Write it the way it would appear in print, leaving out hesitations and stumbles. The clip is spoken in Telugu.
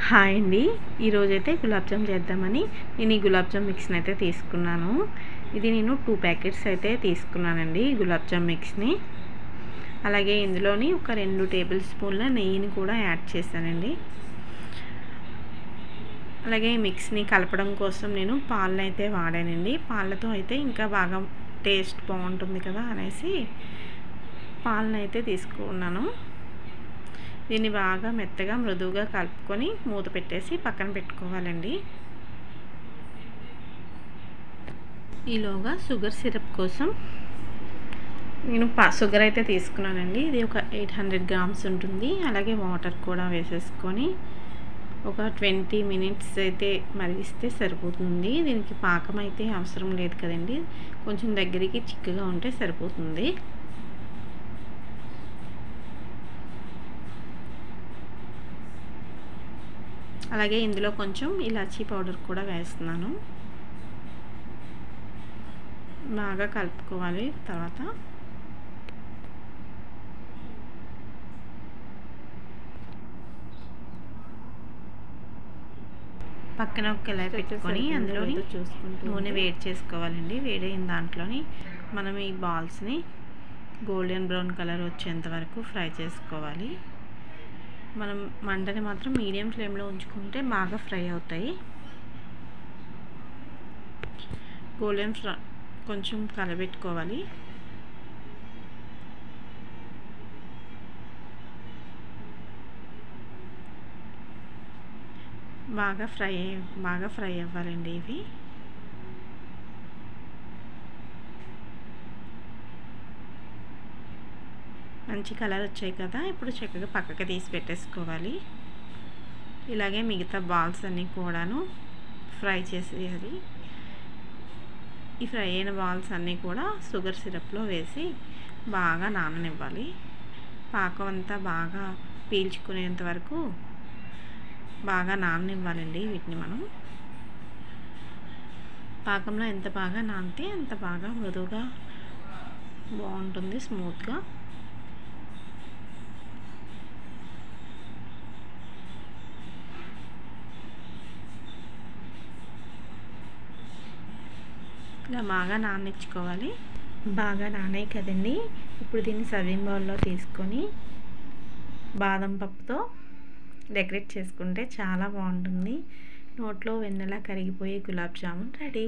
హాయ్ అండి, ఈరోజైతే గులాబ్ జామ్ చేద్దామని నేను ఈ గులాబ్ జామ్ మిక్స్ని అయితే తీసుకున్నాను. ఇది నేను 2 ప్యాకెట్స్ అయితే తీసుకున్నానండి గులాబ్ జామ్ మిక్స్ని. అలాగే ఇందులోని ఒక 2 టేబుల్ స్పూన్ల నెయ్యిని కూడా యాడ్ చేశానండి. అలాగే ఈ మిక్స్ని కలపడం కోసం నేను పాలను అయితే వాడానండి. పాలతో అయితే ఇంకా బాగా టేస్ట్ బాగుంటుంది కదా అనేసి పాలను అయితే తీసుకున్నాను. దీన్ని బాగా మెత్తగా మృదువుగా కలుపుకొని మూత పెట్టేసి పక్కన పెట్టుకోవాలండి. ఈలోగా షుగర్ సిరప్ కోసం నేను షుగర్ అయితే తీసుకున్నానండి. ఇది ఒక 800 గ్రామ్స్ ఉంటుంది. అలాగే వాటర్ కూడా వేసేసుకొని ఒక 20 మినిట్స్ అయితే మరిగిస్తే సరిపోతుంది. దీనికి పాకం అయితే అవసరం లేదు కదండి, కొంచెం దగ్గరికి చిక్కగా ఉంటే సరిపోతుంది. అలాగే ఇందులో కొంచెం ఇలాచీ పౌడర్ కూడా వేస్తున్నాను. బాగా కలుపుకోవాలి. తర్వాత పక్కన ఒక కళాయి పెట్టుకొని అందులోని నూనె వేడి చేసుకోవాలండి. వేడైన దాంట్లోని మనం ఈ బాల్స్ని గోల్డెన్ బ్రౌన్ కలర్ వచ్చేంత వరకు ఫ్రై చేసుకోవాలి. మనం మంటని మాత్రం మీడియం ఫ్లేమ్లో ఉంచుకుంటే బాగా ఫ్రై అవుతాయి. గోల్డెన్ కొంచెం కలబెట్టుకోవాలి. బాగా ఫ్రై అవ్వాలండి ఇవి. మంచి కలర్ వచ్చాయి కదా, ఇప్పుడు చక్కగా పక్కకి తీసి పెట్టేసుకోవాలి. ఇలాగే మిగతా బాల్స్ అన్నీ కూడాను ఫ్రై చేసేయాలి. ఈ ఫ్రై అయిన బాల్స్ అన్నీ కూడా షుగర్ సిరప్లో వేసి బాగా నాననివ్వాలి. పాకం అంతా బాగా పీల్చుకునేంత వరకు బాగా నాననివ్వాలండి వీటిని. మనం పాకంలో ఎంత బాగా నానితే అంత బాగా మృదువుగా బాగుంటుంది, స్మూత్గా. ఇలా బాగా నాననిచ్చుకోవాలి. బాగా నానాయి కదండి, ఇప్పుడు దీన్ని సర్వింగ్ బౌల్లో తీసుకొని బాదం పప్పుతో డెకరేట్ చేసుకుంటే చాలా బాగుంటుంది. నోట్లో వెన్నెలా కరిగిపోయే గులాబ్ జామున్ రెడీ.